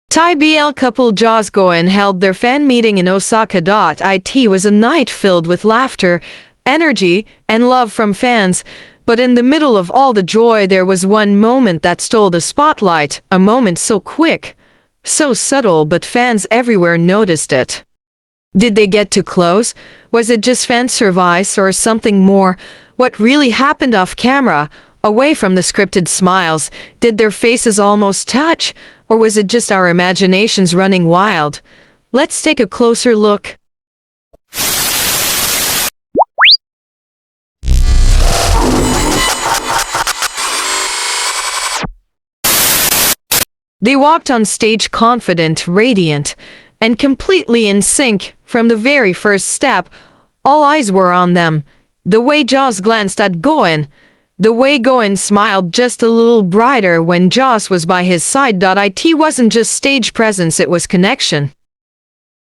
thaibl couple jossgawin held their fan meeting in Osaka. It was a night filled with laughter, energy, and love from fans, but in the middle of all the joy there was one moment that stole the spotlight, a moment so quick, so subtle, but fans everywhere noticed it. Did they get too close? Was it just fan service or something more? What really happened off camera, away from the scripted smiles? Did their faces almost touch? Or was it just our imaginations running wild? Let's take a closer look. They walked on stage confident, radiant, and completely in sync from the very first step. All eyes were on them. The way Joss glanced at Gawin, the way Gawin smiled just a little brighter when Joss was by his side. It wasn't just stage presence, it was connection.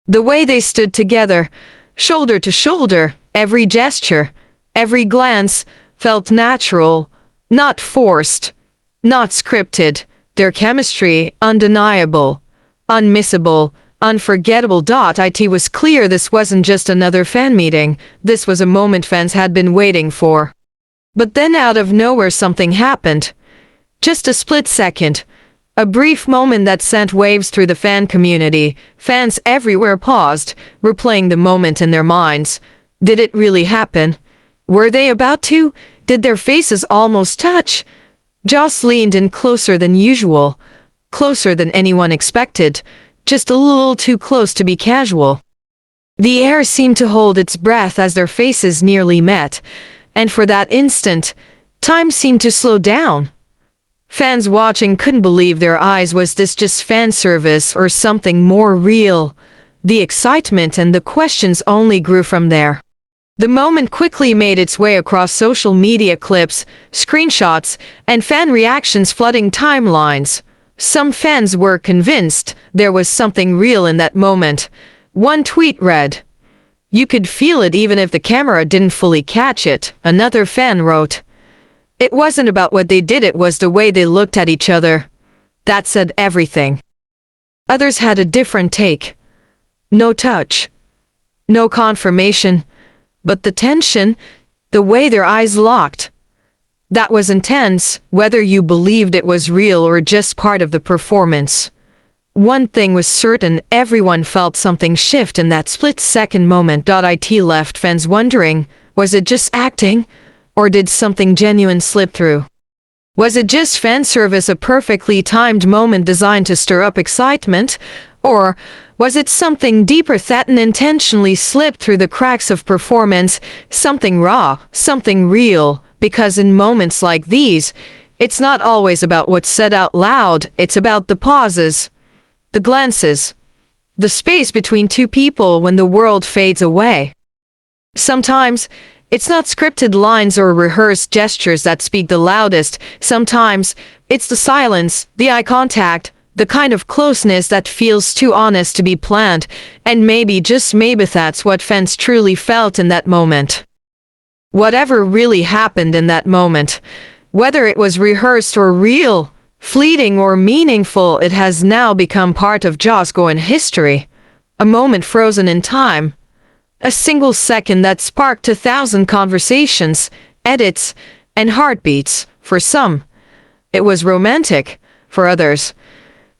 The way they stood together, shoulder to shoulder, every gesture, every glance felt natural, not forced, not scripted. Their chemistry, undeniable, unmissable, unforgettable. It was clear this wasn't just another fan meeting, this was a moment fans had been waiting for. But then out of nowhere something happened. Just a split second. A brief moment that sent waves through the fan community. Fans everywhere paused, replaying the moment in their minds. Did it really happen? Were they about to? Did their faces almost touch? Joss leaned in closer than usual, closer than anyone expected, just a little too close to be casual. The air seemed to hold its breath as their faces nearly met, and for that instant, time seemed to slow down. Fans watching couldn't believe their eyes. Was this just fan service or something more real? The excitement and the questions only grew from there. The moment quickly made its way across social media, clips, screenshots, and fan reactions flooding timelines. Some fans were convinced there was something real in that moment. One tweet read, "You could feel it even if the camera didn't fully catch it." Another fan wrote, "It wasn't about what they did, it was the way they looked at each other. That said everything." Others had a different take. No touch. No confirmation. But the tension, the way their eyes locked, that was intense, whether you believed it was real or just part of the performance. One thing was certain, everyone felt something shift in that split-second moment. It left fans wondering, was it just acting? Or did something genuine slip through? Was it just fan service, a perfectly timed moment designed to stir up excitement? Or was it something deeper that intentionally slipped through the cracks of performance, something raw, something real? Because in moments like these, it's not always about what's said out loud, it's about the pauses, the glances, the space between two people when the world fades away. Sometimes, it's not scripted lines or rehearsed gestures that speak the loudest. Sometimes, it's the silence, the eye contact, the kind of closeness that feels too honest to be planned, and maybe, just maybe, that's what fans truly felt in that moment. Whatever really happened in that moment, whether it was rehearsed or real, fleeting or meaningful, it has now become part of Joss Gawin history. A moment frozen in time. A single second that sparked 1,000 conversations, edits, and heartbeats. For some, it was romantic. For others,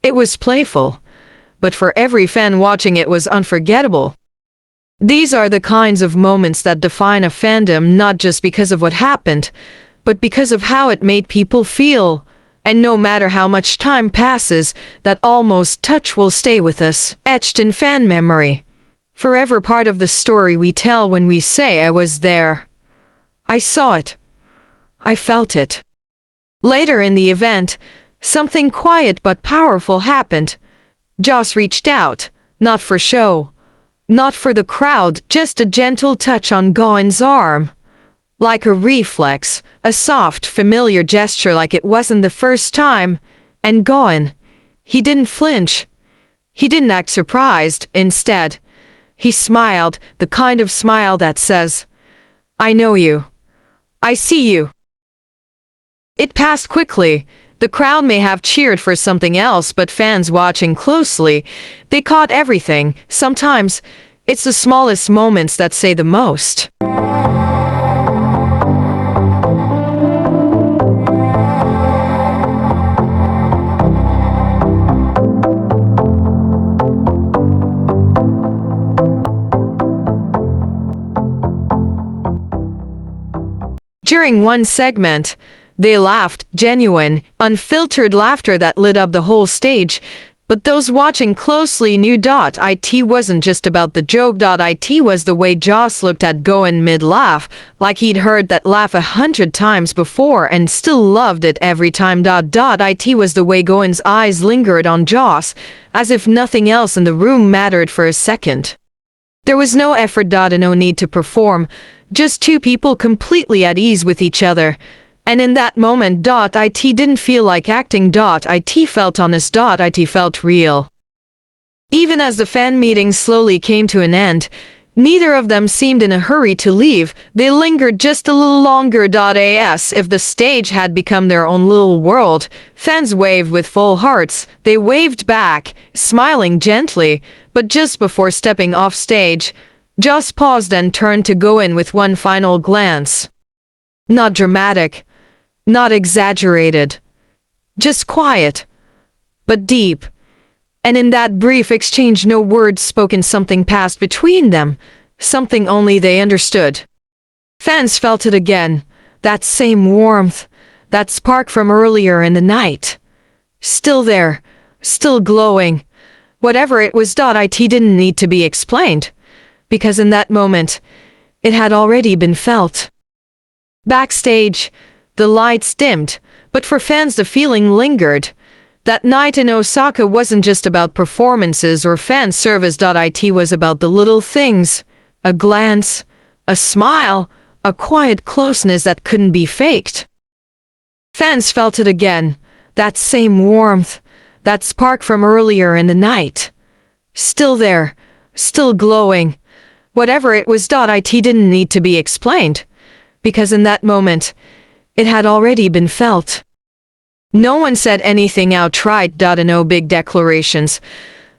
it was playful, but for every fan watching it was unforgettable. These are the kinds of moments that define a fandom, not just because of what happened, but because of how it made people feel. And no matter how much time passes, that almost touch will stay with us, etched in fan memory. Forever part of the story we tell when we say, "I was there. I saw it. I felt it." Later in the event, something quiet but powerful happened. Joss reached out, not for show, not for the crowd, just a gentle touch on Gawin's arm. Like a reflex, a soft, familiar gesture, like it wasn't the first time. And Gawin, he didn't flinch. He didn't act surprised. Instead, he smiled, the kind of smile that says, "I know you. I see you." It passed quickly. The crowd may have cheered for something else, but fans watching closely, they caught everything. Sometimes, it's the smallest moments that say the most. During one segment, they laughed, genuine, unfiltered laughter that lit up the whole stage. But those watching closely knew it wasn't just about the joke. It was the way Joss looked at Gawin mid-laugh, like he'd heard that laugh 100 times before and still loved it every time. It was the way Gawin's eyes lingered on Joss, as if nothing else in the room mattered for a second. There was no effort, no need to perform, just two people completely at ease with each other. And in that moment, it didn't feel like acting. It felt honest. It felt real. Even as the fan meeting slowly came to an end, neither of them seemed in a hurry to leave. They lingered just a little longer. As if the stage had become their own little world. Fans waved with full hearts. They waved back, smiling gently. But just before stepping off stage, Joss paused and turned to Gawin with one final glance. Not dramatic, not exaggerated, just quiet, but deep. And in that brief exchange, no words spoken, something passed between them, something only they understood. Fans felt it again, that same warmth, that spark from earlier in the night. Still there, still glowing. Whatever it was, it didn't need to be explained, because in that moment, it had already been felt. Backstage, the lights dimmed, but for fans the feeling lingered. That night in Osaka wasn't just about performances or fan service. It was about the little things, a glance, a smile, a quiet closeness that couldn't be faked. Fans felt it again, that same warmth, that spark from earlier in the night. Still there, still glowing. Whatever it was, it didn't need to be explained, because in that moment, it had already been felt. No one said anything outright. No big declarations,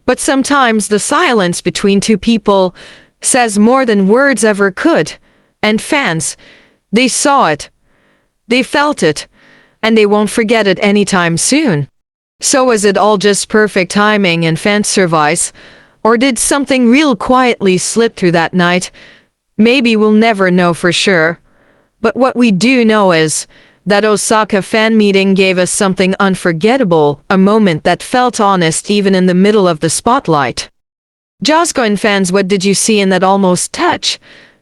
but sometimes the silence between two people says more than words ever could. And fans, they saw it, they felt it, and they won't forget it anytime soon. So was it all just perfect timing and fan service, or did something real quietly slip through that night? Maybe we'll never know for sure. But what we do know is that Osaka fan meeting gave us something unforgettable, a moment that felt honest even in the middle of the spotlight. jossgawin fans, what did you see in that almost touch?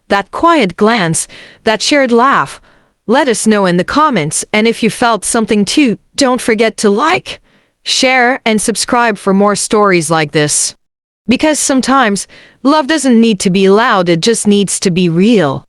That quiet glance, that shared laugh? Let us know in the comments, and if you felt something too, don't forget to like, share, and subscribe for more stories like this. Because sometimes, love doesn't need to be loud, it just needs to be real.